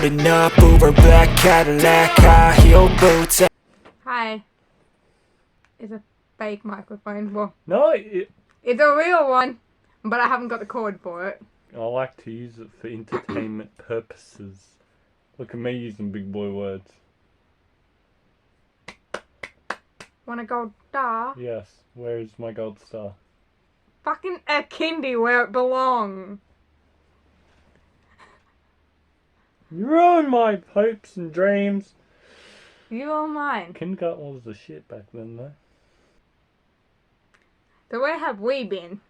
pulling up, Uber black Cadillac, high heel boots. Hi. It's a fake microphone. Well, No, it's a real one, but I haven't got the cord for it. I like to use it for entertainment purposes. Look at me using big boy words. Want a gold star? Yes, where is my gold star? Fucking a kindy where it belongs. You ruined my hopes and dreams. You or mine. Kindergarten was the shit back then, though. So where have we been?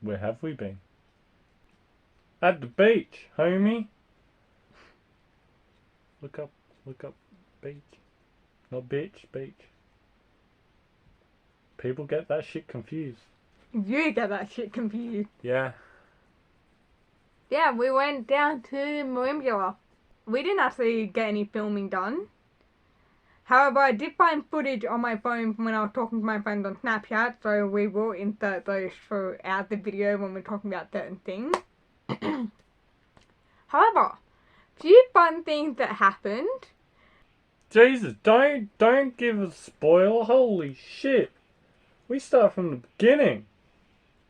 Where have we been? At the beach, homie. Look up, beach. Not bitch, beach. People get that shit confused. You get that shit confused. Yeah. Yeah, we went down to Merimbula. We didn't actually get any filming done. However, I did find footage on my phone from when I was talking to my friends on Snapchat, so we will insert those throughout the video when we're talking about certain things. However, few fun things that happened. Jesus, don't give a spoiler. Holy shit. We start from the beginning.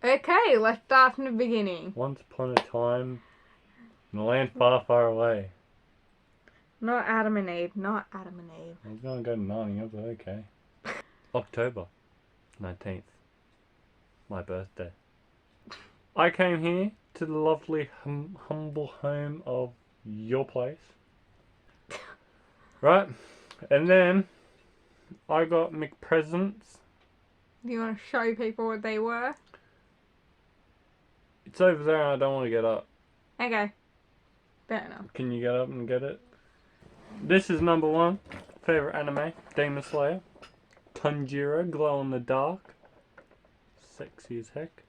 Okay, let's start from the beginning. Once upon a time, in a land far, far away. Not Adam and Eve, not Adam and Eve. I was going to go to Narnia, but okay. October 19th. My birthday. I came here to the lovely, humble home of your place. Right? And then, I got McPresents. Do you want to show people what they were? It's over there and I don't want to get up. Okay. Fair enough. Can you get up and get it? This is number 1. Favorite anime. Demon Slayer. Tanjiro. Glow in the dark. Sexy as heck.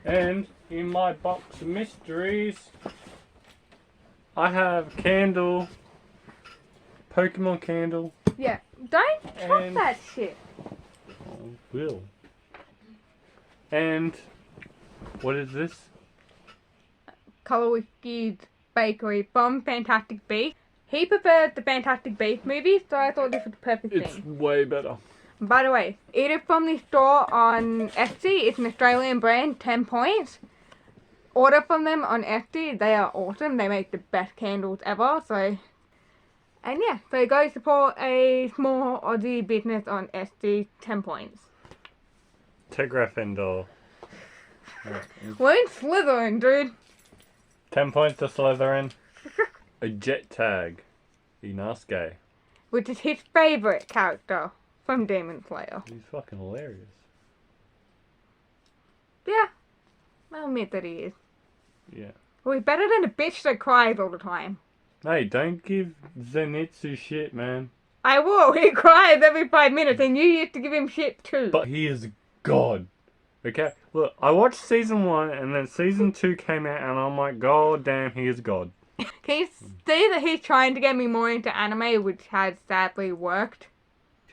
And in my box of mysteries, I have candle. Pokemon candle. Yeah. Don't drop And- that shit. I will. And what is this? Colour Whiskey's bakery from Fantastic Beasts. He preferred the Fantastic Beasts movies, so I thought this was the perfect It's thing. way better. By the way, eat it from the store on Etsy. It's an Australian brand, 10 points. Order from them on Etsy. They are awesome. They make the best candles ever. So, and yeah, so go support a small Aussie business on Etsy, 10 points. Tegrafendor. We're in Slytherin, dude. 10 points to Slytherin. A jet tag. Inosuke. Which is his favourite character from Demon Slayer. He's fucking hilarious. Yeah, I'll admit that he is. Yeah. Well, he's better than a bitch that cries all the time. Hey, don't give Zenitsu shit, man. I will. He cries every 5 minutes, and you used to give him shit too. But he is God. Okay? Look, I watched season 1, and then season 2 came out, and I'm like, God damn, he is God. Can you see that he's trying to get me more into anime, which has sadly worked?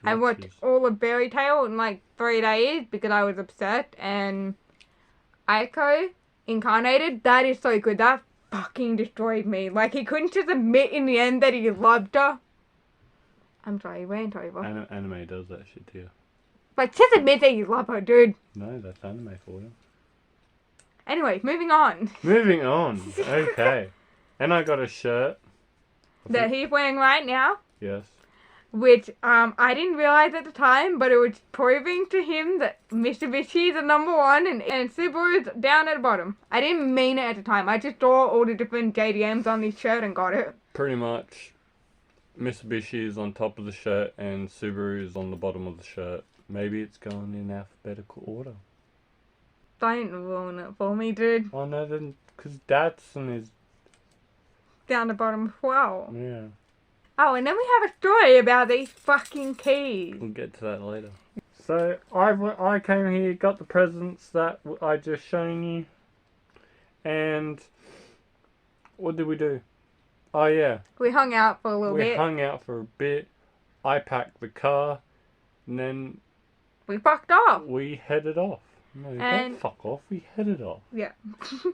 I watched all of Fairy Tail in like 3 days because I was upset, and Aiko Incarnated, that is so good. That fucking destroyed me. Like, he couldn't just admit in the end that he loved her. I'm sorry, rant over. Anime does that shit to you. Like, just admit that you love her, dude. No, that's anime for you. Anyway, moving on. Moving on. Okay. And I got a shirt. That he's wearing right now. Yes. Which, I didn't realize at the time, but it was proving to him that Mitsubishi is the number 1 and Subaru's down at the bottom. I didn't mean it at the time. I just saw all the different JDMs on this shirt and got it. Pretty much, Mitsubishi is on top of the shirt and Subaru is on the bottom of the shirt. Maybe it's going in alphabetical order. Don't ruin it for me, dude. Oh no, then, because Datsun is... Down the bottom as well. Yeah. Oh, and then we have a story about these fucking keys. We'll get to that later. So, I came here, got the presents that I just shown you. And what did we do? Oh yeah. We hung out for a little bit. We hung out for a bit. I packed the car. And then we fucked off. we headed off. No, And don't fuck off. We headed off. yeah.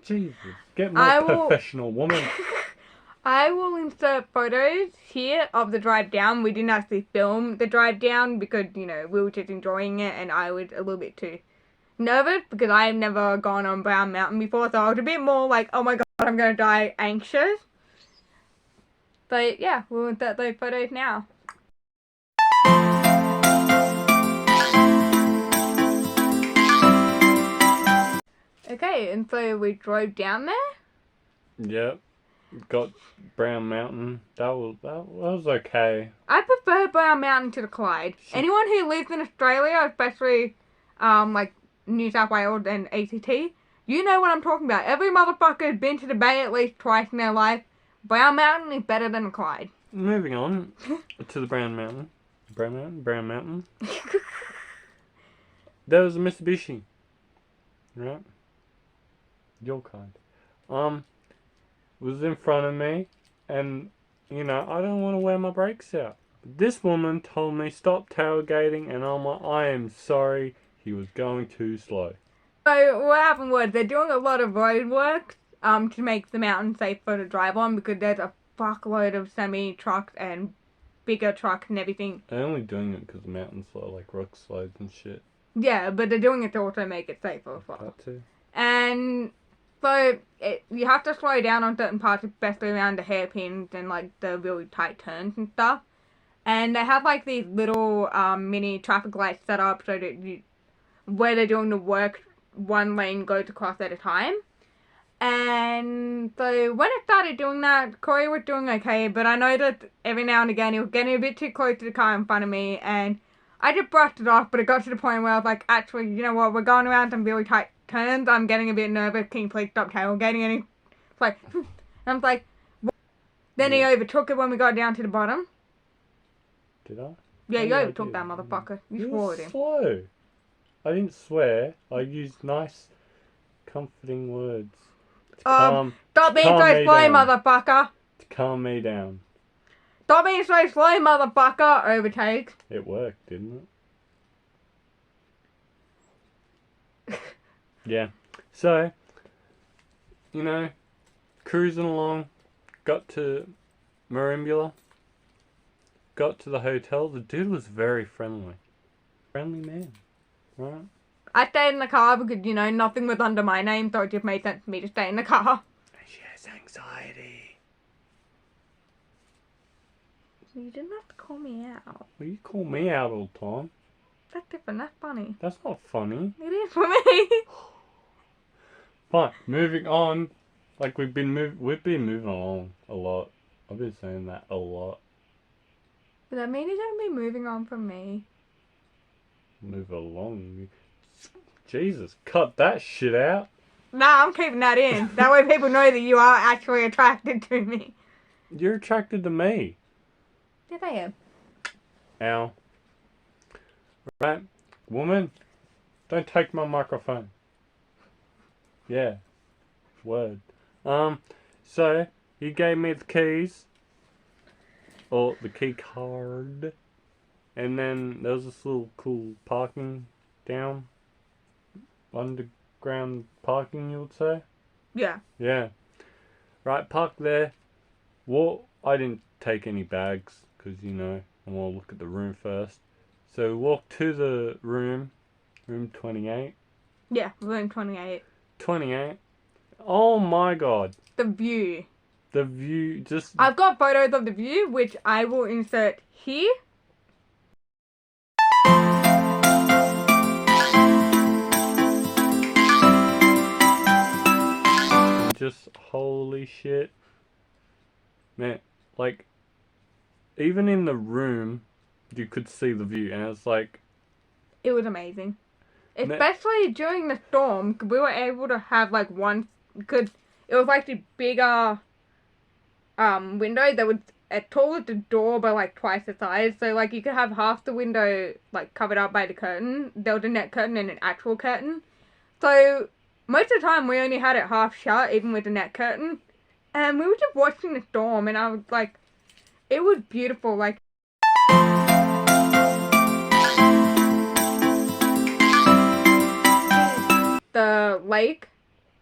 Jesus. Get more professional, woman. I will insert photos here of the drive down. We didn't actually film the drive down because, you know, we were just enjoying it and I was a little bit too nervous because I have never gone on Brown Mountain before, so I was a bit more like, oh my god, I'm gonna die anxious. But yeah, we'll insert those photos now. Okay, and so we drove down there. Yep. Got Brown Mountain. That was okay. I prefer Brown Mountain to the Clyde. Anyone who lives in Australia, especially like New South Wales and ACT, you know what I'm talking about. Every motherfucker has been to the Bay at least twice in their life. Brown Mountain is better than the Clyde. Moving on to the Brown Mountain. Brown Mountain. There was a Mitsubishi. Right? Your kind. Was in front of me, and you know, I don't want to wear my brakes out. But this woman told me stop tailgating, and I'm like, I am sorry, he was going too slow. So what happened was they're doing a lot of road work to make the mountain safer to drive on because there's a fuckload of semi trucks and bigger trucks and everything. They're only doing it because the mountain's slow, like rock slides and shit. Yeah, but they're doing it to also make it safer as well. That too. And so you have to slow down on certain parts, especially around the hairpins and like the really tight turns and stuff. And they have like these little mini traffic lights set up so that where they're doing the work, one lane goes across at a time. And so when it started doing that, Corey was doing okay, but I noticed every now and again he was getting a bit too close to the car in front of me, and I just brushed it off, but it got to the point where I was like, actually, you know what, we're going around some really tight turns, I'm getting a bit nervous, can you please stop tailgating? And it's like, and I'm like, what? Then he overtook it when we got down to the bottom. Did I? Yeah, you overtook that motherfucker. You swore at him. Slow. I didn't swear. I used nice, comforting words. Stop being so slow, motherfucker. To calm me down. Stop being so slow, motherfucker. Overtakes. It worked, didn't it? Yeah. So, you know, cruising along, got to Merimbula, got to the hotel. The dude was very friendly. Friendly man, right? I stayed in the car because, you know, nothing was under my name, so it just made sense for me to stay in the car. And she has anxiety. You didn't have to call me out. Well, you call me out all the time. That's different, that's funny. That's not funny. It is for me. Fine, moving on. Like we've been moving along a lot. I've been saying that a lot. Does that mean you're going to be moving on from me? Move along. Jesus, cut that shit out. Nah, I'm keeping that in. That way people know that you are actually attracted to me. You're attracted to me. Yes, I am. Ow. Right, woman, don't take my microphone. Yeah, word. So he gave me the keys, or the key card, and then there was this little cool parking down, underground parking, you would say. Yeah. Yeah. Right, park there. I didn't take any bags because you know I want to look at the room first. So walk to the room 28. Yeah, room 28. 28. Oh my god. The view. The view just... I've got photos of the view, which I will insert here. Just holy shit. Man, like, even in the room, you could see the view, and it's like... It was amazing. Especially during the storm, cause we were able to have like one, because it was like the bigger window that was as tall as the door but like twice the size. So like you could have half the window like covered up by the curtain. There was a net curtain and an actual curtain. So most of the time we only had it half shut, even with the net curtain. And we were just watching the storm, and I was like, it was beautiful. Like. the lake,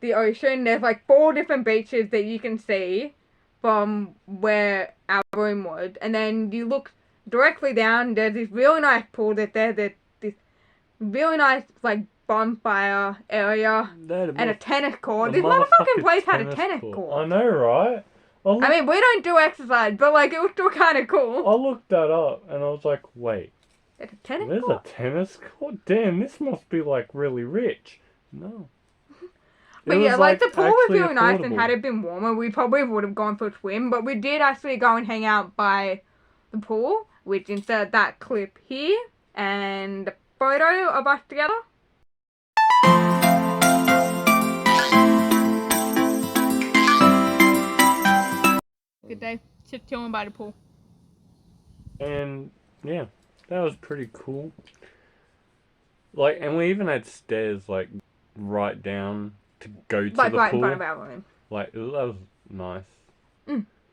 the ocean. There's like 4 different beaches that you can see from where our room was. And then you look directly down, there's this really nice pool that's there. There's this really nice, like, bonfire area and a tennis court. This motherfucking place had a tennis court. I know, right? I mean, we don't do exercise, but, like, it was still kind of cool. I looked that up, and I was like, wait. There's a tennis There's court? a tennis court? Damn, this must be, like, really rich. No. But yeah, like, the pool was really nice, and had it been warmer, we probably would have gone for a swim, but we did actually go and hang out by the pool, which insert that clip here, and a photo of us together. Good day. Just chilling by the pool. And, yeah, that was pretty cool. Like, and we even had stairs, like, right down to go to like, the right pool. in front of our room. Like, that was nice.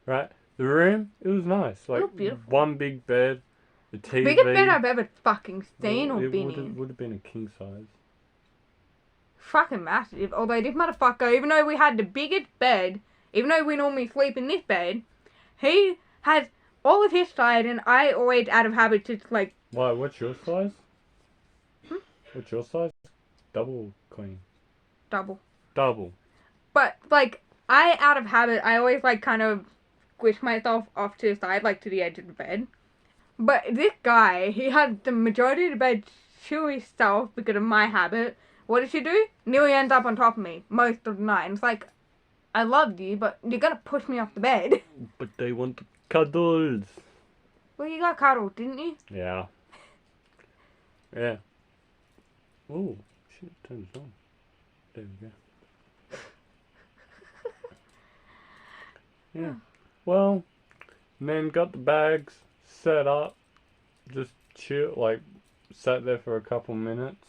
Right? The room, it was nice. Like, it was beautiful. One big bed, the TV. Biggest bed I've ever fucking seen or been in. It would have been a king size. Fucking massive. Although this motherfucker, even though we had the biggest bed, even though we normally sleep in this bed, he has all of his side, and I always, out of habit, just like... Why, what's your size? What's your size? Double queen. Double. But, like, I, out of habit, I always, like, kind of squish myself off to the side, like, to the edge of the bed. But this guy, he had the majority of the bed to himself because of my habit. What did she do? Nearly ends up on top of me most of the night. And it's like, I love you, but you're gonna push me off the bed. But they want cuddles. Well, you got cuddled, didn't you? Yeah. Yeah. Oh, shit, turns on. There we go. Yeah. Well, and then got the bags set up. Just chill, like, sat there for a couple minutes.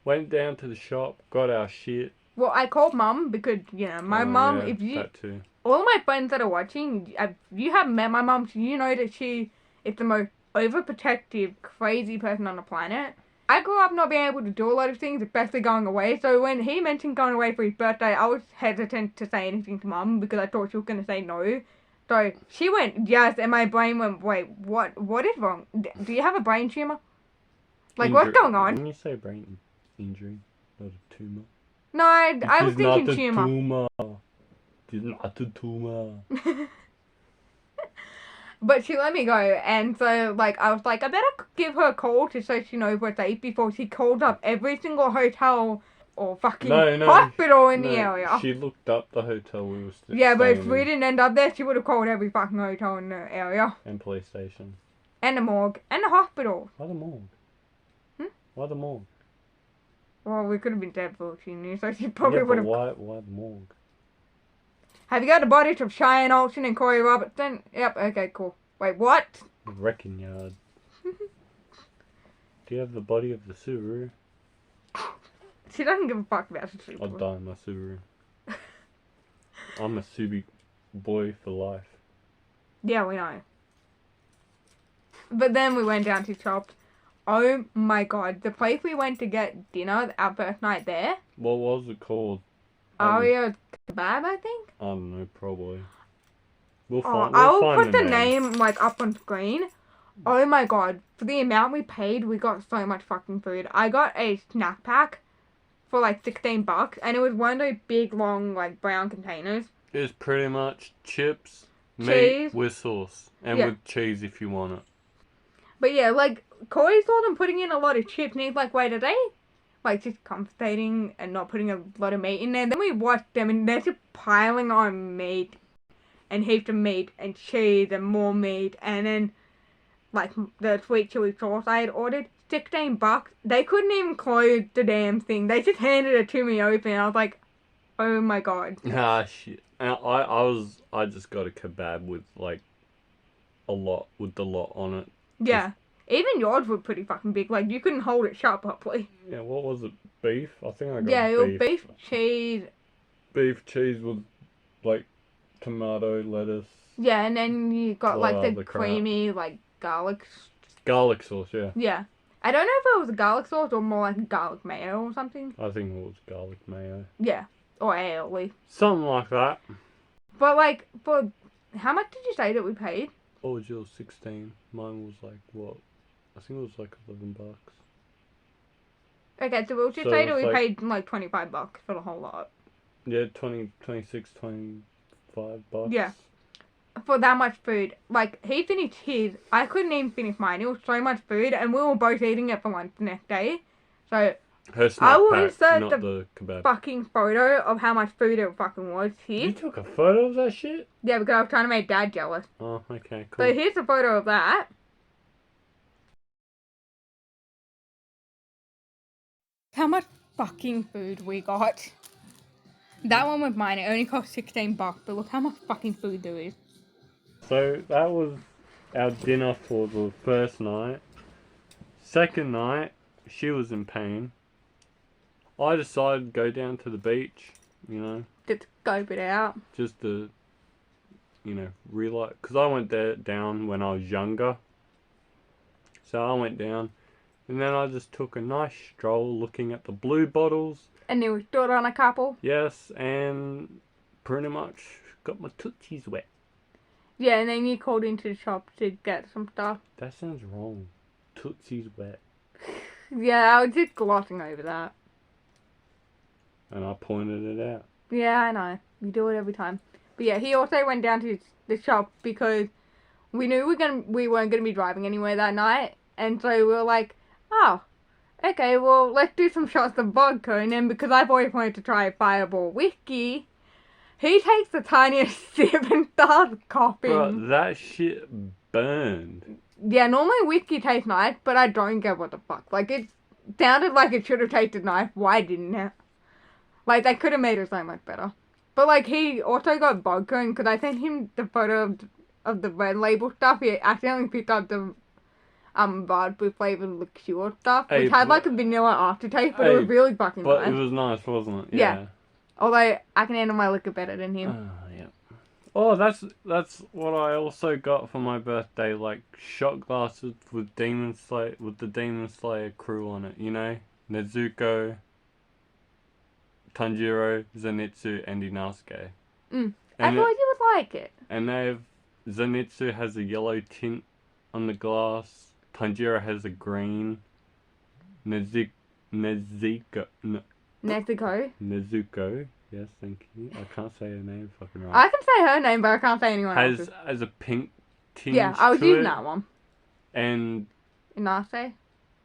Went down to the shop, got our shit. Well, I called Mum because, you know, my mum, yeah, if you... that too. All my friends that are watching, you haven't met my mum, so you know that she is the most overprotective, crazy person on the planet. I grew up not being able to do a lot of things, especially going away, so when he mentioned going away for his birthday, I was hesitant to say anything to Mum because I thought she was going to say no. So she went, yes, and my brain went, wait, what is wrong? Do you have a brain tumor? Like, what's going on? When you say brain injury, not a tumor. No, I was thinking tumor. It is not a tumor. But she let me go, and so, like, I was like, I better give her a call to so she knows what's safe before she called up every single hotel or fucking hospital in the area. She looked up the hotel we were staying Yeah, but if we didn't end up there, she would have called every fucking hotel in the area. And police station. And the morgue. And the hospital. Why the morgue? Why the morgue? Well, we could have been dead for all she knew, so she probably would have... why the morgue? Have you got the bodies of Cheyenne Olsen and Corey Robertson? Yep, okay, cool. Wait, what? Wrecking yard. Do you have the body of the Subaru? She doesn't give a fuck about the Subaru. I'll die in my Subaru. I'm a Subi boy for life. Yeah, we know. But then we went down to shops. Oh my god, the place we went to get dinner, our first night there. What was it called? Aria Kebab, I think? I don't know, probably. We'll I'll put the name, like, up on screen. Oh my god, for the amount we paid, we got so much fucking food. I got a snack pack for like $16, and it was one of those big, long, like, brown containers. It's pretty much chips, cheese, meat with sauce, and with cheese if you want it. But yeah, like, Corey saw them putting in a lot of chips, and he's like, wait, are they, like, just compensating and not putting a lot of meat in there? And then we watched them, and they're just piling on meat, and heaps of meat, and cheese, and more meat, and then, like, the sweet chili sauce I had ordered, $16. They couldn't even close the damn thing. They just handed it to me open, and I was like, oh my god. Ah, shit. And I just got a kebab with, like, the lot on it. Yeah. Even yours were pretty fucking big. Like, you couldn't hold it shut properly. Yeah, what was it? Beef? I think I got yeah, it was beef, cheese. Beef, cheese with, like, tomato, lettuce. Yeah, and then you got, like, the creamy, like, garlic. Garlic sauce, yeah. Yeah. I don't know if it was garlic sauce or more like garlic mayo or something. I think it was garlic mayo. Yeah, or aioli. Something like that. But like, for how much did you say that we paid? What was yours? 16. Mine was like what? I think it was like $11. Okay, so we'll just So say that we it's like- paid like $25 for the whole lot. Yeah, 20, 26, $25. Yeah. For that much food. Like, he finished his. I couldn't even finish mine. It was so much food, and we were both eating it for lunch the next day. So, Her snack I will pack, insert not the kebab. fucking photo of how much food it fucking was here. You took a photo of that shit? Yeah, because I was trying to make Dad jealous. Oh, okay, cool. So, here's a photo of that. How much fucking food we got. That one was mine. It only cost $16, but look how much fucking food there is. So that was our dinner for the first night. Second night, she was in pain. I decided to go down to the beach, you know, Just scope it out. just to, you know, realize, because I went there down when I was younger. So I went down, and then I just took a nice stroll looking at the blue bottles. And then we stood on a couple. Yes, and pretty much got my tootsies wet. Yeah, and then you called into the shop to get some stuff. That sounds wrong. Tootsies wet. Yeah, I was just glossing over that. And I pointed it out. Yeah, I know. You do it every time. But yeah, he also went down to the shop because we knew we weren't gonna be driving anywhere that night, and so we were like, oh, okay, well let's do some shots of vodka, and then because I've always wanted to try Fireball whiskey, he takes the tiniest sip and starts coughing. Bro, that shit burned. Yeah, normally whiskey tastes nice, but I don't get what the fuck. Like, it sounded like it should have tasted nice. Why didn't it? Like, they could have made it so much better. But, like, he also got vodka, and because I sent him the photo of the red label stuff, he accidentally picked up the raspberry flavored liqueur stuff, Hey, which had, like, a vanilla aftertaste, but it Hey, was really fucking But nice. it was nice, wasn't it? Yeah. Although, I can handle my liquor better than him. Yeah. Oh, that's what I also got for my birthday, like shot glasses with the Demon Slayer crew on it, you know? Nezuko, Tanjiro, Zenitsu, and Inosuke. I And thought you would like it. And Zenitsu has a yellow tint on the glass. Tanjiro has a green. Nezuko. Nezuko. Yes, thank you. I can't say her name fucking right. I can say her name, but I can't say anyone else's. Has a pink tinge. Yeah, I was to using it. that one. And Inase.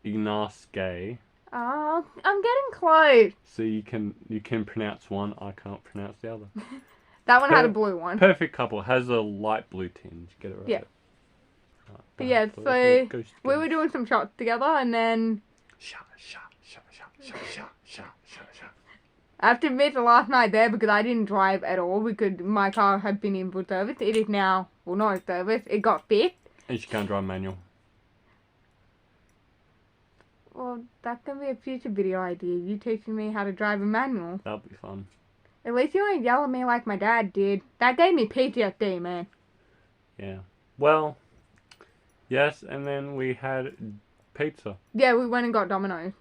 Inosuke. Oh, I'm getting close. So you can pronounce one. I can't pronounce the other. That one had a blue one. Perfect couple. Has a light blue tinge. Get it right. Yeah. Right, But yeah, so we were doing some shots together, and then Shot. I have to admit the last night there, because I didn't drive at all because my car had been in full service. It is now, well, not in service. It got fixed. And she can't drive manual. Well, that can be a future video idea. You teaching me how to drive a manual. That'll be fun. At least you ain't yell at me like my dad did. That gave me PTSD, man. Yeah. Well, yes, and then we had pizza. Yeah, we went and got Domino's.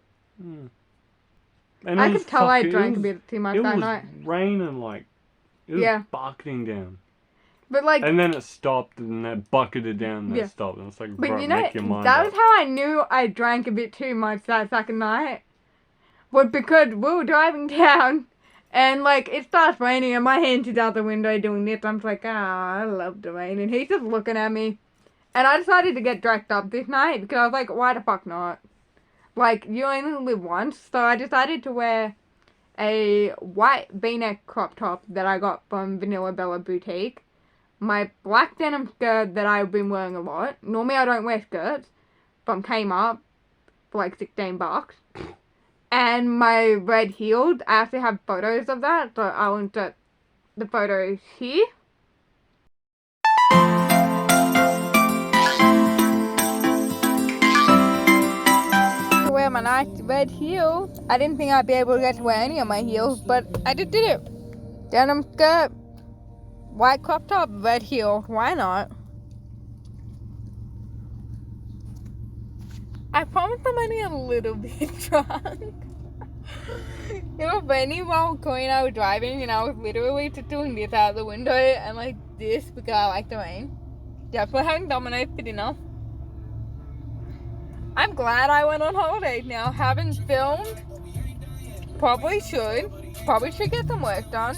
And I it was could tell I fucking- drank a bit too much It that was night. raining like. It was Yeah. bucketing down. But like, And then it stopped, and it bucketed down, and Yeah. it stopped. And it's like, but bro, you know, make your mind that up. was how I knew I drank a bit too much that second night. Was because we were driving down, and like, it starts raining, and my hand is out the window doing this. I'm like, I love the rain. And he's just looking at me. And I decided to get dressed up this night, because I was like, why the fuck not? Like, you only live once, so I decided to wear a white v-neck crop top that I got from Vanilla Bella Boutique, my black denim skirt that I've been wearing a lot. Normally I don't wear skirts, from Kmart for like $16, and my red heels. I actually have photos of that, so I'll insert the photos here. Wear my nice red heels. I didn't think I'd be able to get to wear any of my heels, but I just did it. Denim skirt, white crop top, red heel. Why not? I promise I'm only a little bit drunk. You know, Benny, while Corey and I were driving, and I was literally just doing this out the window and like this because I like the rain. Yeah, we're having Domino's for dinner. I'm glad I went on holidays now. Haven't filmed. Probably should. Probably should get some work done.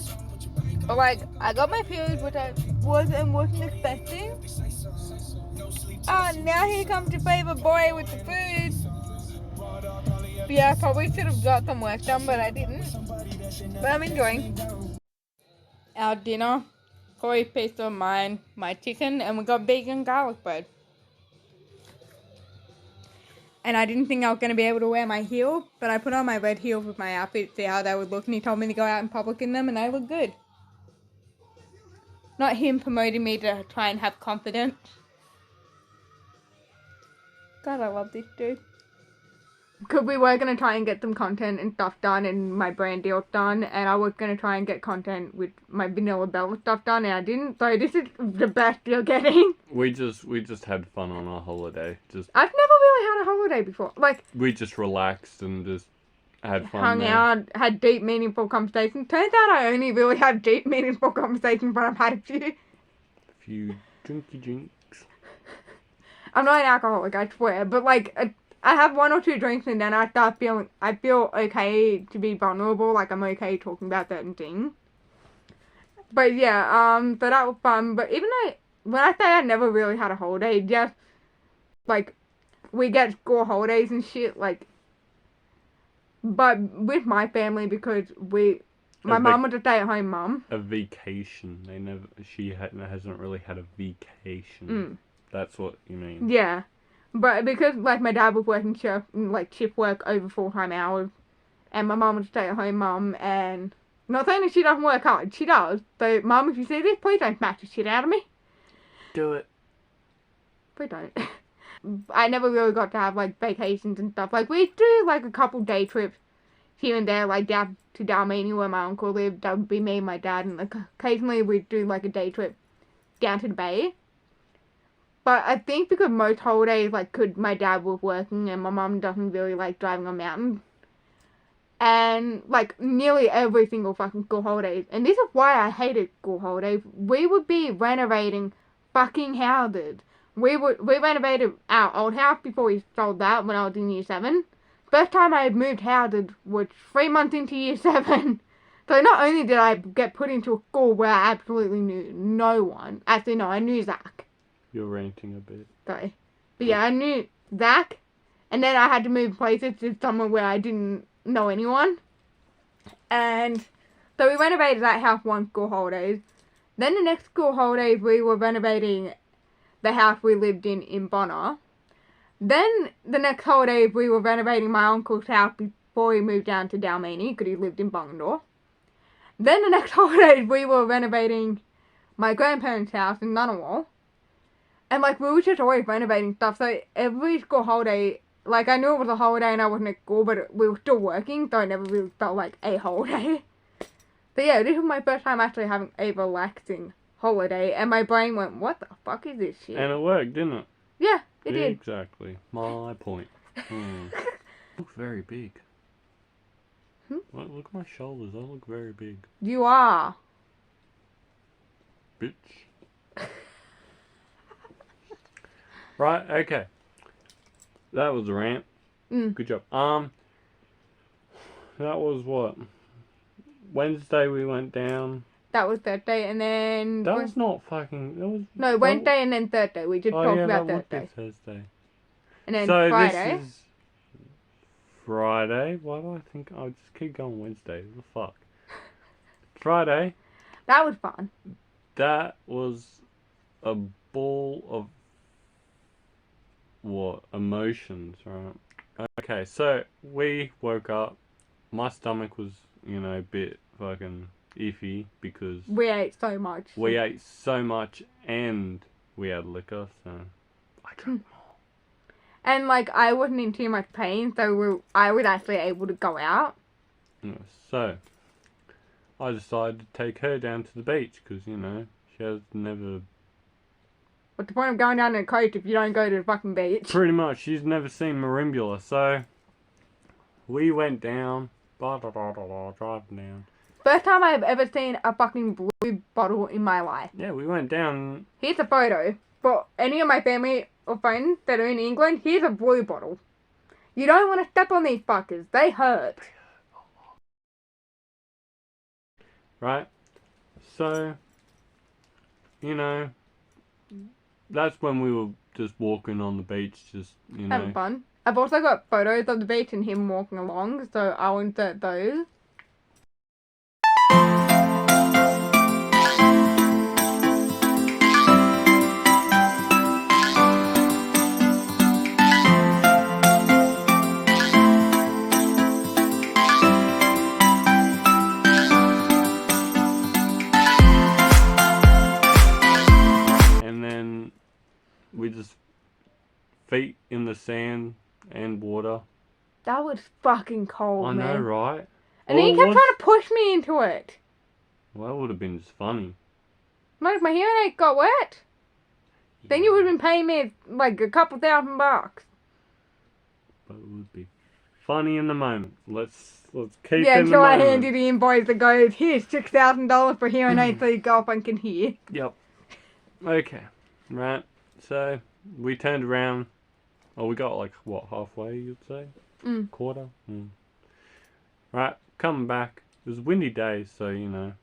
But like, I got my period, which I wasn't expecting. Now here comes your favorite boy with the food. But yeah, I probably should have got some work done, but I didn't. But I'm enjoying our dinner. Corey piece of mine, my chicken, and we got vegan garlic bread. And I didn't think I was going to be able to wear my heels, but I put on my red heels with my outfit to see how they would look, and he told me to go out in public in them, and they look good. Not him promoting me to try and have confidence. God, I love this dude. Because we were going to try and get some content and stuff done and my brand deal done, and I was going to try and get content with my Vanilla Bella stuff done, and I didn't, so this is the best you're getting. We just had fun on our holiday. I've never really had a holiday before. Like, we just relaxed and just had fun. Hung out, had deep, meaningful conversations. Turns out I only really have deep, meaningful conversations, but I've had a few. A few drinky drinks. I'm not an alcoholic, I swear, but like, I have one or two drinks and then I feel okay to be vulnerable, like I'm okay talking about certain things. But yeah, so that was fun, but even though, when I say I never really had a holiday, just, like, we get school holidays and shit, like, but with my family because my mum was a stay-at-home mum. A vacation. She hasn't really had a vacation. That's what you mean. Yeah. But because, like, my dad was working shift work over full-time hours, and my mum was a stay-at-home mum, and not saying that she doesn't work hard, she does, but Mum, if you see this, please don't smash the shit out of me. Do it. Please don't. I never really got to have, like, vacations and stuff. Like, we do, like, a couple day trips here and there, like, down to Dalmeny where my uncle lived. That would be me and my dad, and, like, occasionally we'd do, like, a day trip down to the Bay. But I think because most holidays, like, my dad was working and my mum doesn't really like driving on mountains. And, like, nearly every single fucking school holidays. And this is why I hated school holidays. We would be renovating fucking houses. We renovated our old house before we sold that when I was in year 7. First time I had moved houses was 3 months into year 7. So not only did I get put into a school where I absolutely knew no one. Actually, no, I knew Zach. You're ranting a bit. Sorry. But yeah, I knew Zach. And then I had to move places to somewhere where I didn't know anyone. And so we renovated that house one school holidays. Then the next school holidays we were renovating the house we lived in Bonner. Then the next holidays we were renovating my uncle's house before he moved down to Dalmeny because he lived in Bungendore. Then the next holidays we were renovating my grandparents' house in Ngunnawal. And, like, we were just always renovating stuff, so every school holiday, like, I knew it was a holiday and I wasn't at school, but we were still working, so it never really felt like a holiday. So, yeah, this was my first time actually having a relaxing holiday, and my brain went, what the fuck is this shit? And it worked, didn't it? Yeah, it did. Exactly. My point. Look very big. Look at my shoulders, I look very big. You are. Bitch. Right, okay. That was a rant. Good job. That was what? Wednesday we went down. That was Thursday, and then... That was not fucking... That was... No, Wednesday and then Thursday. We just talked about Thursday. Thursday. And then so Friday. This is Friday? Why do I think... I'll just keep going Wednesday. What the fuck? Friday. That was fun. That was a ball of... What? Emotions, right? Okay, so we woke up. My stomach was, a bit fucking iffy because... We ate so much. We ate so much and we had liquor, so I drank more. And, like, I wasn't in too much pain, so I was actually able to go out. Yeah, so, I decided to take her down to the beach because, she has never... What's the point of going down in a coach if you don't go to the fucking beach? Pretty much. She's never seen Merimbula, so we went down. Driving down. First time I've ever seen a fucking blue bottle in my life. Yeah, we went down. Here's a photo. For any of my family or friends that are in England, here's a blue bottle. You don't want to step on these fuckers. They hurt. Right? So, you know, that's when we were just walking on the beach, just, you know. Having fun. I've also got photos of the beach and him walking along, so I'll insert those. And then we just feet in the sand and water. That was fucking cold, I man. know, right? And then he kept trying to push me into it. Well, that would have been just funny. Like, if my hearing aid got wet, then you would have been paying me like a couple $1,000. But it would be funny in the moment. Let's keep Yeah, in the until I moment. hand you the invoice that goes, here's $6,000 for hearing aids so your girlfriend can hear. Yep. Okay. Right. So we turned around. Oh, we got like what, halfway? You'd say? Quarter. Right. Coming back. It was a windy day, so you know.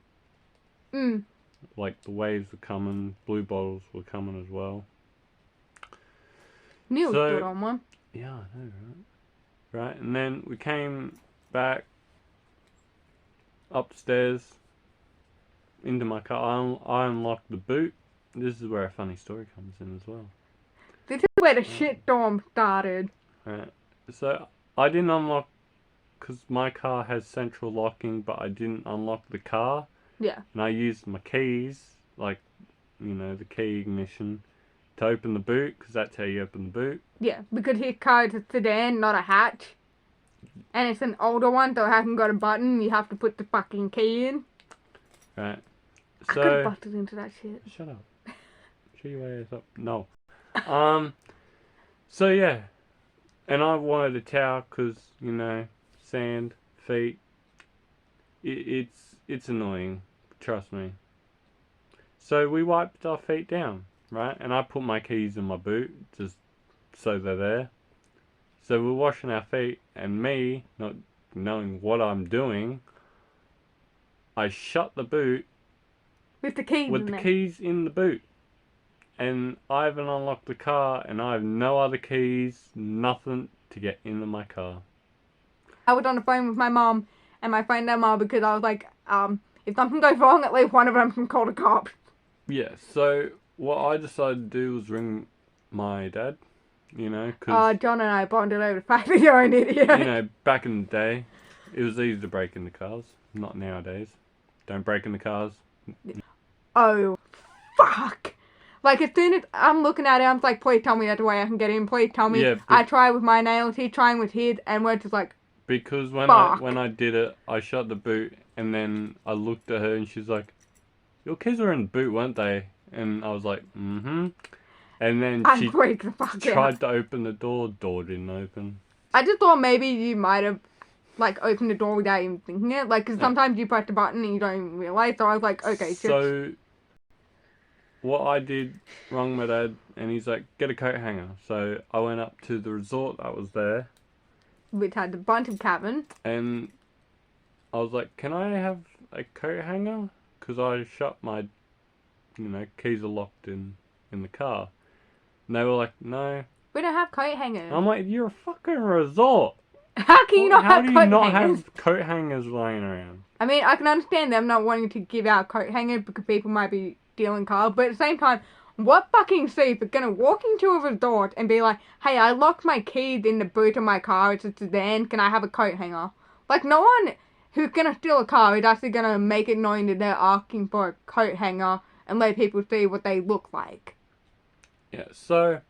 Like the waves were coming, blue bottles were coming as well. Neil stood on one. Yeah, I know, right? Right, and then we came back upstairs into my car. I unlocked the boot. This is where a funny story comes in as well. This is where the shitstorm started. Right, so I didn't unlock because my car has central locking, but I didn't unlock the car. Yeah. And I used my keys, like, you know, the key ignition, to open the boot, because that's how you open the boot. Yeah, because his car is a sedan, not a hatch. And it's an older one, so it hasn't got a button. You have to put the fucking key in. Right. I could have busted into that shit. Shut up. Shut your ass up. No. So yeah. And I wanted a towel because, you know, sand, feet. It's annoying. Trust me. So we wiped our feet down, right? And I put my keys in my boot just so they're there. So we're washing our feet, and me, not knowing what I'm doing, I shut the boot with the keys in the boot. And I haven't unlocked the car, and I have no other keys, nothing to get into my car. I was on the phone with my mom and my friend Emma because I was like, if something goes wrong, at least one of them can call the cops. Yeah, so what I decided to do was ring my dad, you know, because... John and I bonded over the fact that you're an idiot. You know, back in the day, it was easy to break into cars. Not nowadays. Don't break into cars. Oh, fuck. Like, as soon as I'm looking at it, I'm like, please tell me that's the way I can get in. Please tell me. Yeah, I try with my nails, he's trying with his, and we're just like, because when I did it, I shut the boot, and then I looked at her, and she's like, your keys were in the boot, weren't they? And I was like, mm-hmm. And then she tried to open the door didn't open. I just thought maybe you might have, like, opened the door without even thinking it. Like, because sometimes you press the button and you don't even realise. So I was like, okay, so what I did, rang my dad, and he's like, get a coat hanger. So I went up to the resort that was there, which had a bunch of cabins. And I was like, can I have a coat hanger? Because I shut my, you know, keys are locked in the car. And they were like, no. We don't have coat hangers. And I'm like, you're a fucking resort. How can you not have coat hangers? How do you not have coat hangers laying around? I mean, I can understand them not wanting to give out coat hangers because people might be stealing cars. But at the same time, what fucking thief is going to walk into a resort and be like, hey, I locked my keys in the boot of my car. It's a sedan. Can I have a coat hanger? Like, no one who's going to steal a car is actually going to make it known that they're asking for a coat hanger and let people see what they look like. Yeah, so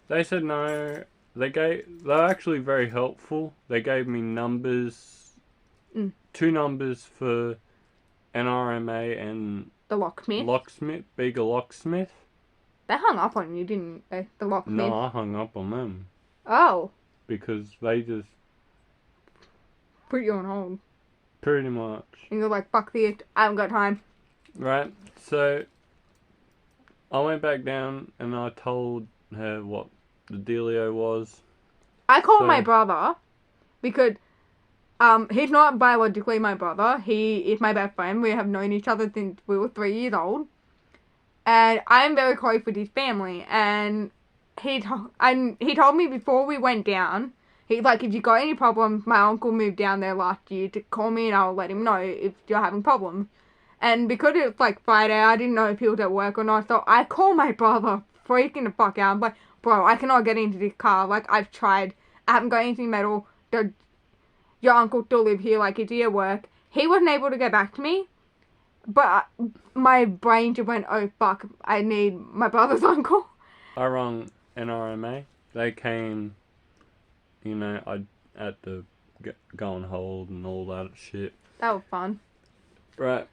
they said no. They're actually very helpful. They gave me numbers, 2 numbers for NRMA and the locksmith. Bigger locksmith. They hung up on you, didn't they? The locksmith. No, I hung up on them. Oh. Because they just... Put you on hold. Pretty much. And you're like, fuck this, I haven't got time. Right, so... I went back down and I told her what the dealio was. I called my brother because he's not biologically my brother. He is my best friend. We have known each other since we were 3 years old. And I'm very close with his family. And he told me before we went down, he's like, if you got any problems, my uncle moved down there last year to call me and I'll let him know if you're having problems. And because it was like Friday, I didn't know if he was at work or not, so I called my brother, freaking the fuck out. I'm like, bro, I cannot get into this car. Like, I've tried. I haven't got anything metal. Your uncle still live here. Like, is he at work? He wasn't able to get back to me. But my brain just went, oh, fuck, I need my brother's uncle. I rang NRMA. They came, you know, I had to go on hold and all that shit. That was fun. Right.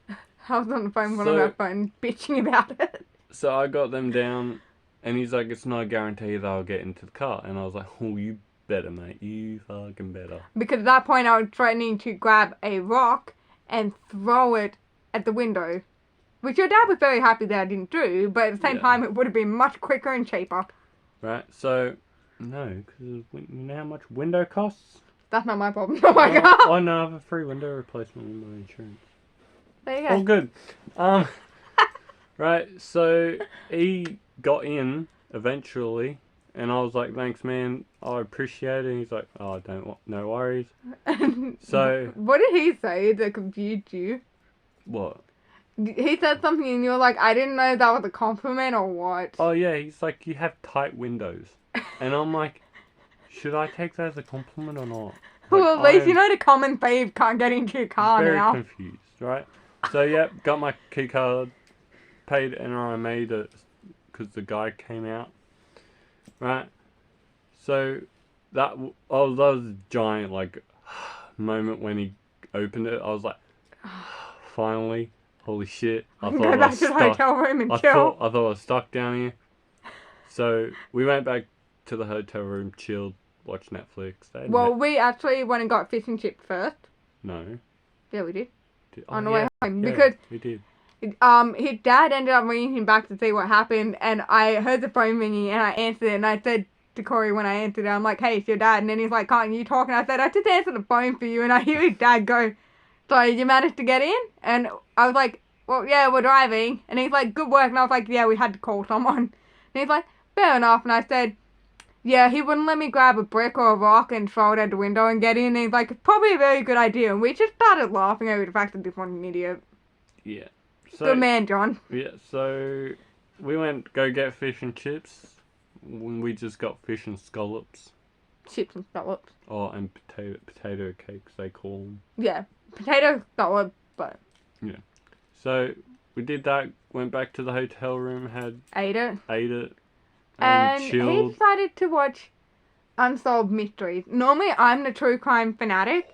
I was on the phone when I got phone bitching about it. So I got them down, and he's like, it's no guarantee that I'll get into the car. And I was like, oh, you better, mate. You fucking better. Because at that point, I was threatening to grab a rock and throw it at the window. Which your dad was very happy that I didn't do, but at the same time, it would have been much quicker and cheaper. Right, so, no, because you know how much window costs? That's not my problem. Oh my god. Oh no, I have a free window replacement with my insurance. There you go. Oh, good. Right, so he got in eventually, and I was like, thanks, man. I appreciate it. And he's like, oh, no worries. So. What did he say that confused you? What? He said something and you were like, I didn't know that was a compliment or what. Oh, yeah, he's like, you have tight windows. And I'm like, should I take that as a compliment or not? Like, Well, at least you know the common thief can't get into your car now. Very confused, right? So, yeah, got my key card, paid NRMA because the guy came out, right? So, that was a giant, like, moment when he opened it. I was like, finally, holy shit. I thought Go back to the hotel room and chill. I thought I was stuck down here. So, we went back to the hotel room, chilled, watched Netflix. Well, we actually went and got fish and chips first. No. Yeah, we did. On the way home. Yeah, because we did. His dad ended up ringing him back to see what happened, and I heard the phone ringing, and I answered it, and I said to Corey when I answered it, I'm like, hey, it's your dad, and then he's like, can't you talk? And I said, I just answered the phone for you, and I hear his dad go, so you managed to get in? And I was like, well, yeah, we're driving, and he's like, good work, and I was like, yeah, we had to call someone. And he's like, fair enough, and I said, yeah, he wouldn't let me grab a brick or a rock and throw it at the window and get in, and he's like, it's probably a very good idea, and we just started laughing over the fact that this one's an idiot. Yeah. So, good man, John. Yeah, so we went go get fish and chips. We just got fish and scallops. Chips and scallops. Oh, and potato cakes, they call them. Yeah, potato scallop, but... Yeah. So, we did that, went back to the hotel room, ate it, and chilled. He decided to watch Unsolved Mysteries. Normally, I'm the true crime fanatic.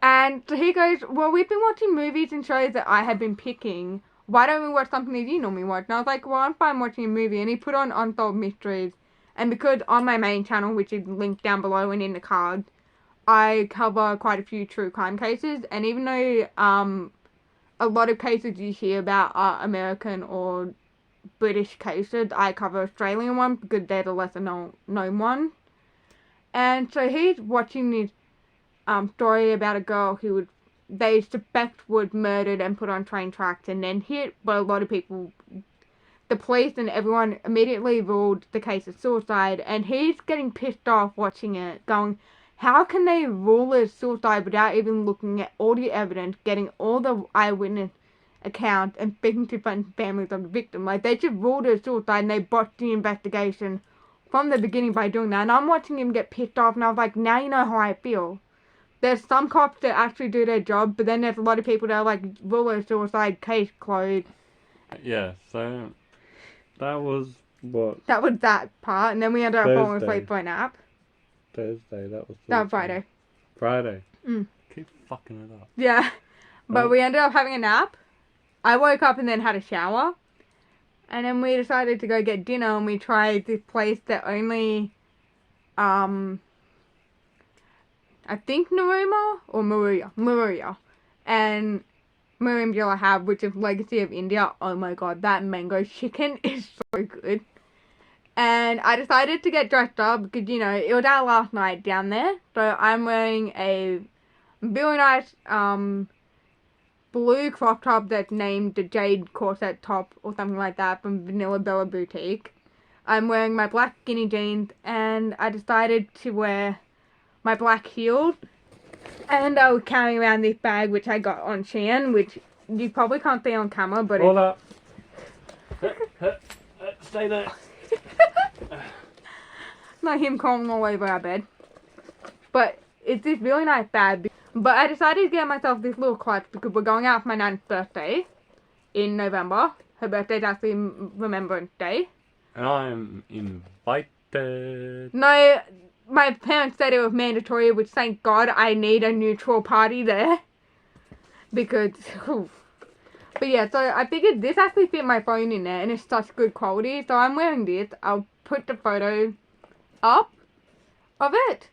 And so he goes, well, we've been watching movies and shows that I have been picking. Why don't we watch something that you normally watch? And I was like, well, I'm fine watching a movie. And he put on Unsolved Mysteries. And because on my main channel, which is linked down below and in the card, I cover quite a few true crime cases. And even though a lot of cases you hear about are American or British cases, I cover Australian ones because they're the lesser known one. And so he's watching this story about a girl who they suspect was murdered and put on train tracks and then hit, but a lot of people, the police and everyone immediately ruled the case as suicide, and he's getting pissed off watching it, going, how can they rule it as suicide without even looking at all the evidence, getting all the eyewitness accounts, and speaking to families of the victim? Like, they just ruled it as suicide, and they botched the investigation from the beginning by doing that, and I'm watching him get pissed off, and I was like, now you know how I feel. There's some cops that actually do their job, but then there's a lot of people that are like, rule it as suicide, case closed. Yeah, so that was what? That was that part, and then we ended up falling asleep for a nap. Thursday, that was... No, Friday. Friday. Mm. Keep fucking it up. Yeah, but we ended up having a nap. I woke up and then had a shower. And then we decided to go get dinner, and we tried this place that only, I think Naruma or Maria, and Merimbula have, which is Legacy of India. Oh my god, that mango chicken is so good. And I decided to get dressed up because, you know, it was our last night down there. So I'm wearing a really nice blue crop top that's named the Jade Corset Top or something like that from Vanilla Bella Boutique. I'm wearing my black skinny jeans, and I decided to wear my black heels. And I was carrying around this bag which I got on Cheyenne, which you probably can't see on camera, but hold up. Stay there. Not him crawling all over our bed. But it's this really nice bag. But I decided to get myself this little clutch because we're going out for my nan's birthday in November. Her birthday's actually Remembrance Day. And I'm invited. No, my parents said it was mandatory, which thank God I need a neutral party there. Because, but yeah, so I figured this actually fit my phone in there and it's such good quality. So I'm wearing this. I'll put the photo up of it.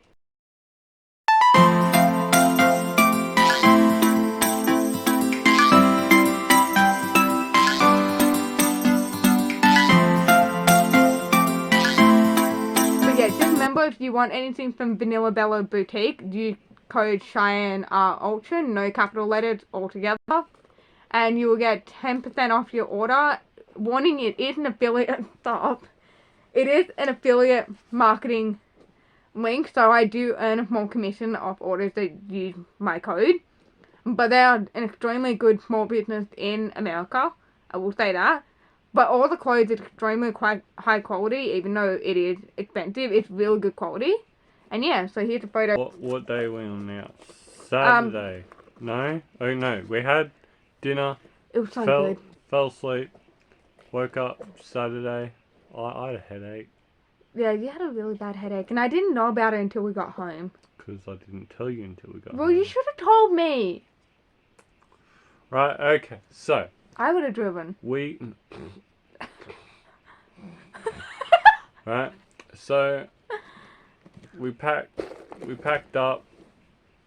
Remember, if you want anything from Vanilla Bella Boutique, use code Cheyenne Ultra, no capital letters altogether, and you will get 10% off your order. Warning, it is an affiliate stop. It is an affiliate marketing link, so I do earn a small commission off orders that use my code. But they are an extremely good small business in America, I will say that. But all the clothes are extremely quite high quality, even though it is expensive. It's really good quality. And yeah, so here's a photo. What day are we on now? Saturday. No? Oh no, we had dinner. It was so good. Fell asleep. Woke up Saturday. I had a headache. Yeah, you had a really bad headache. And I didn't know about it until we got home. Because I didn't tell you until we got home. Well, you should have told me. Right, okay, so. I would have driven. Right, so we packed up,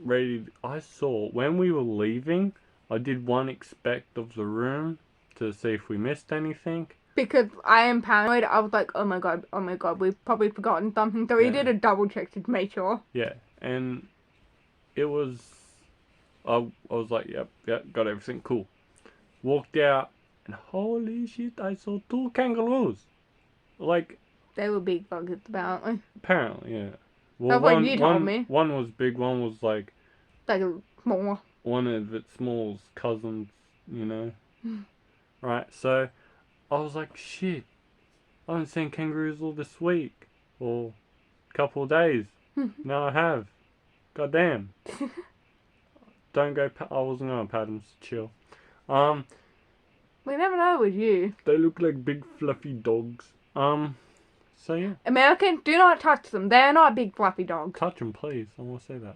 ready. I saw when we were leaving, I did one inspect of the room to see if we missed anything. Because I am paranoid, I was like, oh my god, we've probably forgotten something. So we did a double check to make sure. Yeah, and it was, I was like, yep, got everything, cool. Walked out, and holy shit, I saw 2 kangaroos. Like, they were big buggers, apparently. Apparently, yeah. Well, that's what you told me. One was big, one was like a smaller. One of its small cousins, you know. Right, so I was like, shit, I haven't seen kangaroos all this week, or a couple of days. Now I have. Goddamn. Don't go, I wasn't going to pat them, chill. We never know with you. They look like big fluffy dogs. So yeah. Americans, do not touch them. They are not big fluffy dogs. Touch them, please. I want to say that.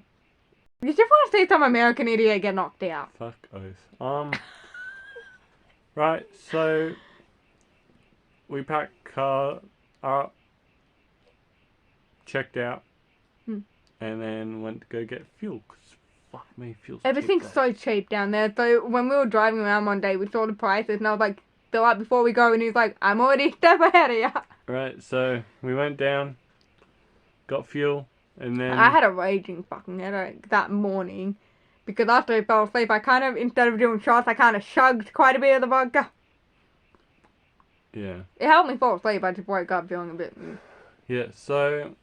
You just want to see some American idiot get knocked out. Fuck oath. Right, so we packed car up, checked out, and then went to go get fuel. Cause fuck me, fuel's everything's cheap so cheap down there. So when we were driving around one day, we saw the prices, and I was like, fill up before we go. And he's like, I'm already a step ahead of you. Right, so we went down, got fuel, and then I had a raging fucking headache that morning. Because after I fell asleep, I kind of, instead of doing shots, I kind of shugged quite a bit of the vodka. Yeah. It helped me fall asleep. I just woke up feeling a bit... Yeah, so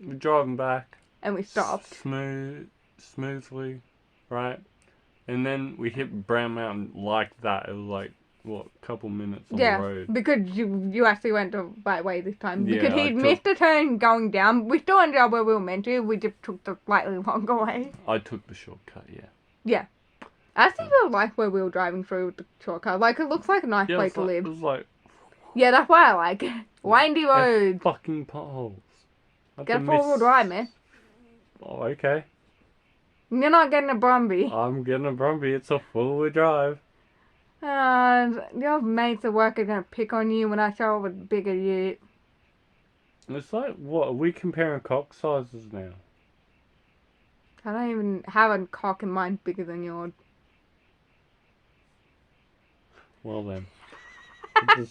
we're driving back. And we stopped. Smoothly, right? And then we hit Brown Mountain like that. It was like, what, a couple minutes on the road. Yeah, because you actually went the right way this time. Yeah, because he'd missed a turn going down. We still ended up where we were meant to. We just took the slightly longer way. I took the shortcut, yeah. Yeah. I actually really like where we were driving through with the shortcut. Like, it looks like a nice place to live. It was like... Yeah, that's why I like it. Windy roads. Fucking potholes. Get a four-wheel drive, man. Oh, okay. You're not getting a Brumby. I'm getting a Brumby. It's a four-wheel drive. Your mates at work are gonna pick on you when I show up with bigger ute. It's like, what, are we comparing cock sizes now? I don't even have a cock in mine bigger than yours. Well then.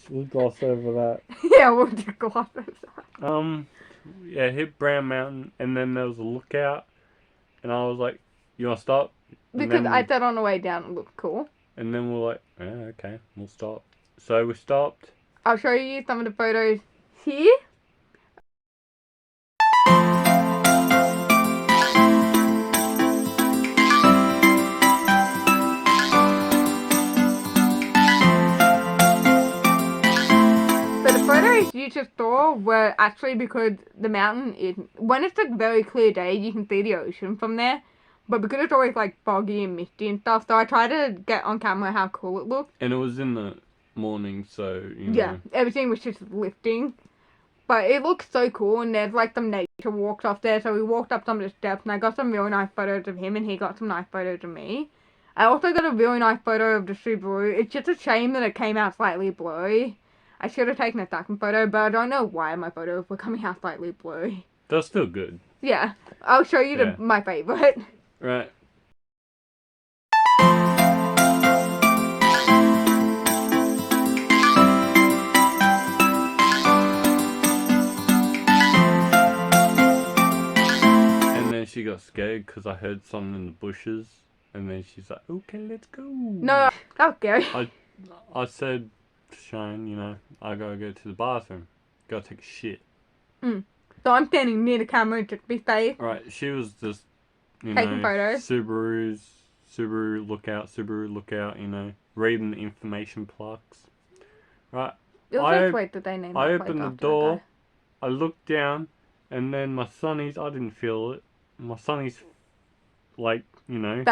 We'll gloss over that. Yeah, we'll just gloss over that. Yeah, hit Brown Mountain, and then there was a lookout, and I was like, you want to stop? Because I said on the way down it looked cool. And then we're like, yeah, okay, we'll stop. So we stopped. I'll show you some of the photos here. You just saw were actually because the mountain is, when it's a very clear day, you can see the ocean from there. But because it's always like foggy and misty and stuff, so I tried to get on camera how cool it looked. And it was in the morning, so, you know. Yeah, everything was just lifting. But it looks so cool, and there's like some nature walks off there, so we walked up some of the steps, and I got some really nice photos of him, and he got some nice photos of me. I also got a really nice photo of the Subaru. It's just a shame that it came out slightly blurry. I should have taken a second photo, but I don't know why my photos were coming out slightly blurry. They're still good. Yeah. I'll show you my favourite. Right. And then she got scared because I heard something in the bushes. And then she's like, okay, let's go. No, that was scary. I said, Cheyenne, you know, I gotta go to the bathroom. Gotta take a shit. So I'm standing near the camera just to be safe. Right, she was just, you taking know, photos. Subaru lookout, you know, reading the information plaques. Right. It was so sweet that they named I that opened place the after door, that guy. I looked down, and then my sunnies, I didn't feel it. My sunnies, like, you know,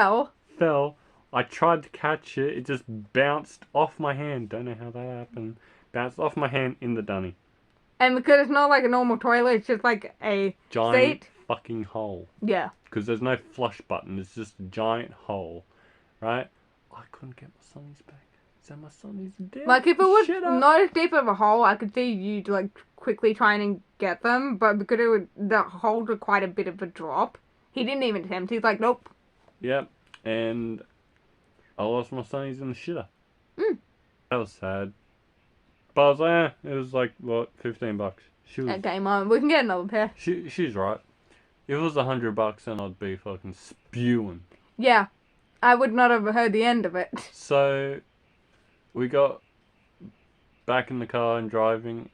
fell. I tried to catch it. It just bounced off my hand. Don't know how that happened. Bounced off my hand in the dunny. And because it's not like a normal toilet, it's just like a Giant seat. fucking hole. Yeah. Because there's no flush button. It's just a giant hole. Right? I couldn't get my sunnies back. So my sunnies dead. Like if it was not as deep of a hole, I could see you like quickly trying to get them. But because the holes were quite a bit of a drop, he didn't even attempt. He's like, nope. Yep. And I lost my sunnies in the shitter. That was sad. But I was like, it was like, what, $15. She was, game on. We can get another pair. she's right. If it was $100, then I'd be fucking spewing. Yeah. I would not have heard the end of it. So, we got back in the car and driving.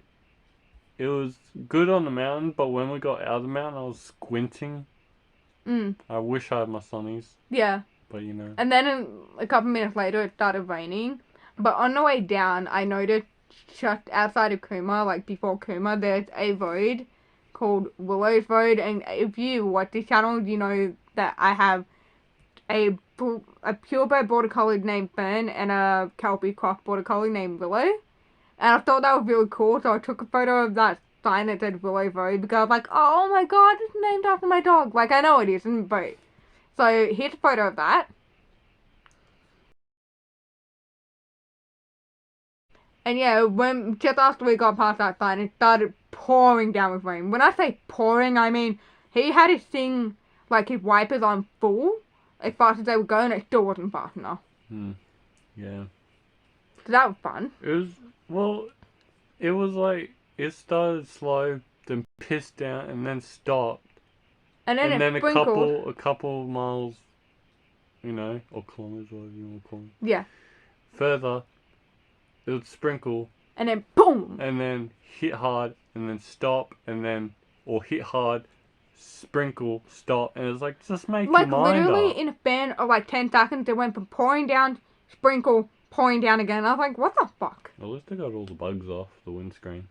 It was good on the mountain, but when we got out of the mountain, I was squinting. I wish I had my sunnies. Yeah. But, you know. And then a couple minutes later, it started raining. But on the way down, I noticed just outside of Cooma, like before Cooma, there's a road called Willow's Road. And if you watch this channel, you know that I have a purebred border collie named Fern and a Kelpie cross border collie named Willow. And I thought that was really cool, so I took a photo of that sign that said Willow's Road because I was like, oh my god, it's named after my dog. Like, I know it isn't, but... So, here's a photo of that. And yeah, when just after we got past that sign, it started pouring down with rain. When I say pouring, I mean he had his thing, like his wipers on full, as fast as they were going, it still wasn't fast enough. Yeah. So that was fun. It was like, it started slow, then pissed down, and then stopped. And then it sprinkled. a couple of miles, you know, or kilometers, whatever you want to call them. Yeah. Further, it would sprinkle. And then boom! And then hit hard, and then stop, and then, or hit hard, sprinkle, stop, and it's like, just make your mind up. Like, literally in a span of like 10 seconds, it went from pouring down, sprinkle, pouring down again. I was like, what the fuck? At least they got all the bugs off the windscreen.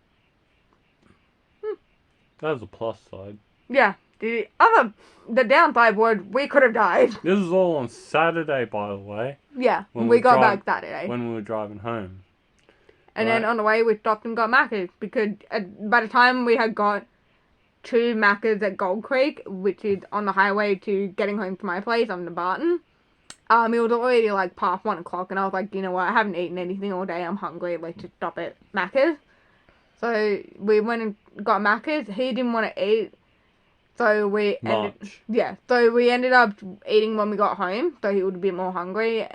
That was a plus side. Yeah. The downside was we could have died. This is all on Saturday, by the way. Yeah, we got back Saturday. When we were driving home. And then on the way, we stopped and got Macca's because by the time we had got 2 Macca's at Gold Creek, which is on the highway to getting home to my place on the Barton, It was already like past 1 o'clock, and I was like, you know what, I haven't eaten anything all day, I'm hungry, let's just stop at Macca's. So we went and got Macca's. He didn't want to eat, so we ended up eating when we got home, so he was a bit more hungry.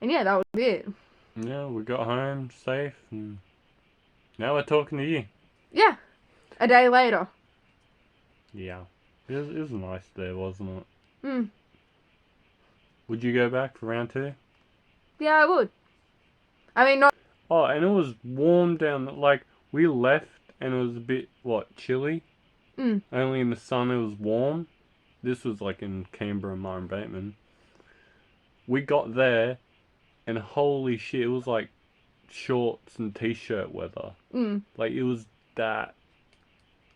And yeah, that was it. Yeah, we got home safe, and now we're talking to you. Yeah, a day later. Yeah, it was a nice day, wasn't it? Mm. Would you go back for round 2? Yeah, I would. I mean, not. Oh, and it was warm down. Like we left, and it was a bit chilly. Mm. Only in the sun it was warm. This was like in Canberra and Murray Bateman. We got there, and holy shit, it was like shorts and t-shirt weather. Mm. Like it was that.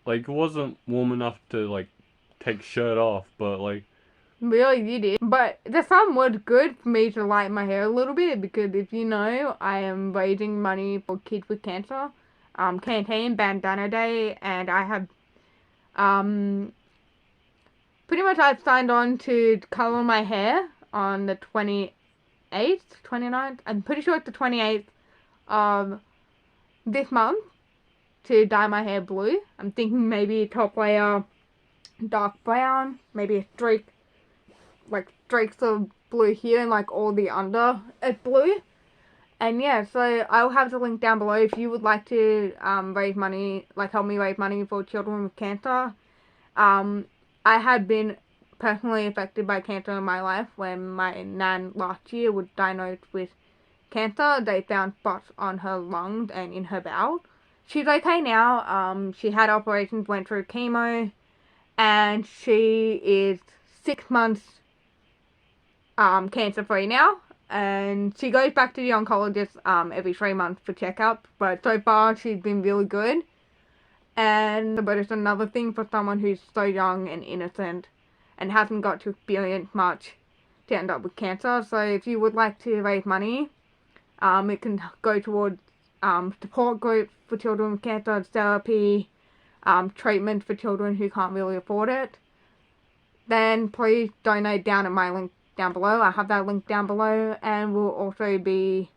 Like it wasn't warm enough to like take shirt off, but like. Really, you did. But the sun was good for me to lighten my hair a little bit, because if you know, I am raising money for kids with cancer. Canteen Bandana Day, and I have, pretty much I've signed on to colour my hair on the 28th, 29th. I'm pretty sure it's the 28th of this month to dye my hair blue. I'm thinking maybe top layer dark brown, maybe a streak. Like streaks of blue here and like all the under is blue. And yeah, so I'll have the link down below if you would like to raise money, like help me raise money for children with cancer. I had been personally affected by cancer in my life when my nan last year was diagnosed with cancer. They found spots on her lungs and in her bowel. She's okay now. She had operations, went through chemo, and she is 6 months cancer free now, and she goes back to the oncologist every 3 months for checkups, but so far she's been really good. But it's another thing for someone who's so young and innocent and hasn't got to experience much to end up with cancer. So if you would like to raise money, it can go towards support groups for children with cancer, therapy, treatment for children who can't really afford it. Then please donate down at my link down below. I have that link down below, and we'll also be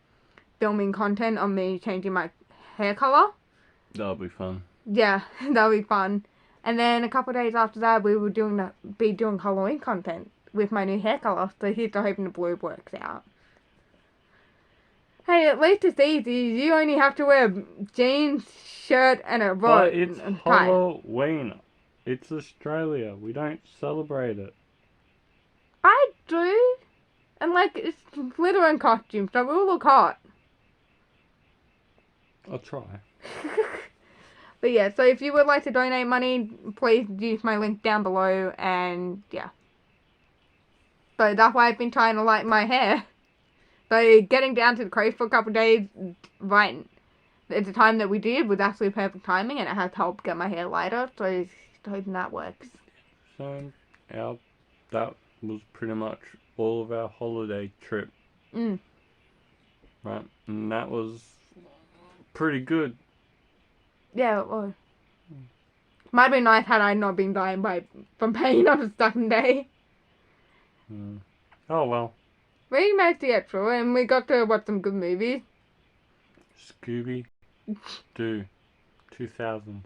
filming content on me changing my hair colour. That'll be fun. Yeah, that'll be fun. And then a couple of days after that, we will be doing Halloween content with my new hair colour. So here's to hoping the blue works out. Hey, at least it's easy. You only have to wear jeans, shirt, and a But it's Halloween. It's Australia. We don't celebrate it. I do. And like, it's glitter and costumes, so we all look hot. I'll try. But yeah, so if you would like to donate money, please use my link down below, and yeah. So that's why I've been trying to lighten my hair. So getting down to the coast for a couple of days, right at the time that we did, was actually perfect timing, and it has helped get my hair lighter, so hoping that works. So, that was pretty much all of our holiday trip. Mm. Right, and that was pretty good. Yeah, it was. Might have been nice had I not been dying from pain on a second day. Oh well. We managed to get through it, and we got to watch some good movies. Scooby Doo 2000s.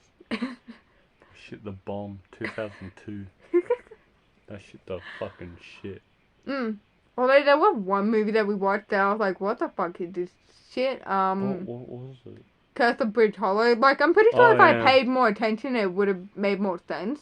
Shit, the bomb. 2002. That shit, the fucking shit. Although there was one movie that we watched that I was like, what the fuck is this shit? What was it? Curse of Bridge Hollow. Like, I'm pretty sure if I paid more attention, it would have made more sense.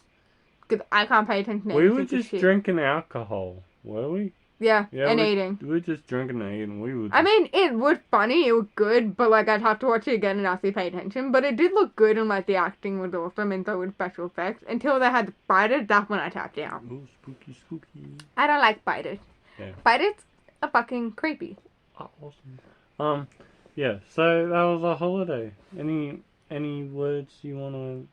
Because I can't pay attention to anything. We were just drinking alcohol, were we? Yeah, and eating. We were just drinking and eating. I mean, it was funny, it was good, but like, I'd have to watch it again and actually pay attention. But it did look good, and like, the acting was awesome, and so was special effects. Until they had the spiders, that's when I tapped out. Oh, spooky, spooky. I don't like spiders. Yeah. Spiders are fucking creepy. Oh, awesome. Yeah, so that was a holiday. Any words you want to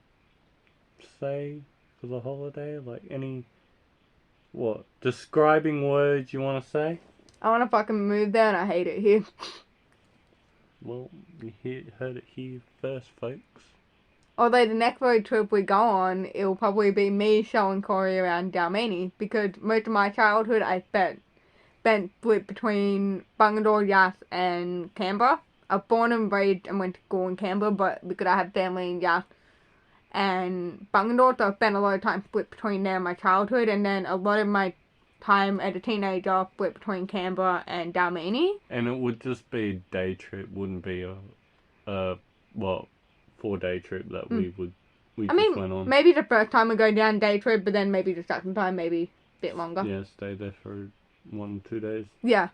say for the holiday? Like, any... What? Describing words you want to say? I want to fucking move there, and I hate it here. Well, you heard it here first, folks. Although the next road trip we go on, it'll probably be me showing Corey around Dalmeny, because most of my childhood I spent split between Bungendore, Yass, and Canberra. I was born and raised and went to school in Canberra, but because I have family in Yass and Bungendore, so I spent a lot of time split between there in my childhood, and then a lot of my time as a teenager split between Canberra and Dalmeny. And it would just be a day trip, wouldn't be a 4-day trip that we just went on. Maybe the first time we go down day trip, but then maybe the second time, maybe a bit longer. Yeah, stay there for 1 or 2 days. Yeah.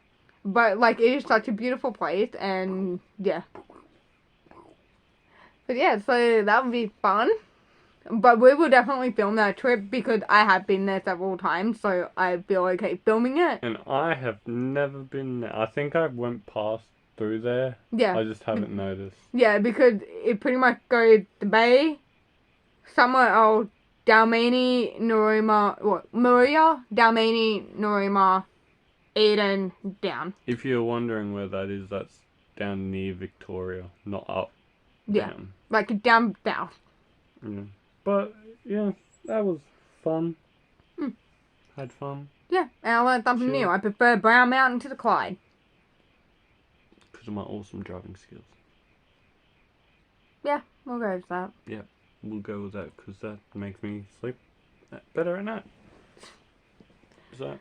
But, like, it is such a beautiful place, and, yeah. But, yeah, so that would be fun. But we will definitely film that trip, because I have been there several times, so I feel okay filming it. And I have never been there. I think I went past through there. Yeah. I just haven't noticed. Yeah, because it pretty much goes the bay, somewhere else, Dalmeny, Narooma, Maria, Dalmeny, Narooma, Eden, down. If you're wondering where that is, that's down near Victoria, not up. Yeah, down. like down south. Yeah. But, yeah, that was fun. Had fun. Yeah, and I learned something new. I prefer Brown Mountain to the Clyde. Because of my awesome driving skills. Yeah, we'll go with that. Yeah, we'll go with that, because that makes me sleep better at night. So,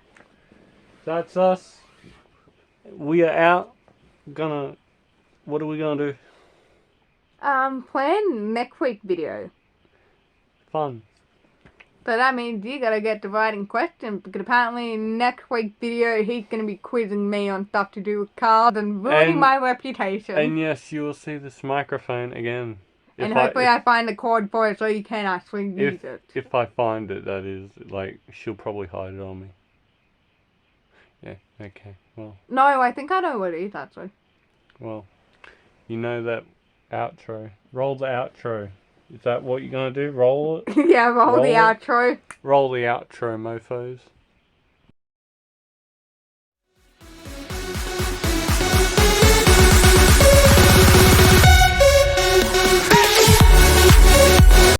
that's us. We are out. What are we gonna do? Plan next week video. Fun. So that means you gotta get to writing questions, because apparently next week's video he's gonna be quizzing me on stuff to do with cars and ruining my reputation. And yes, you will see this microphone again. And hopefully I find the cord for it so you can actually use it. If I find it, that is. Like, she'll probably hide it on me. Yeah, okay, well. No, I think I know what it is, actually. Well, you know that outro. Roll the outro. Is that what you're going to do? Roll it? Yeah, roll the outro. Roll the outro, mofos.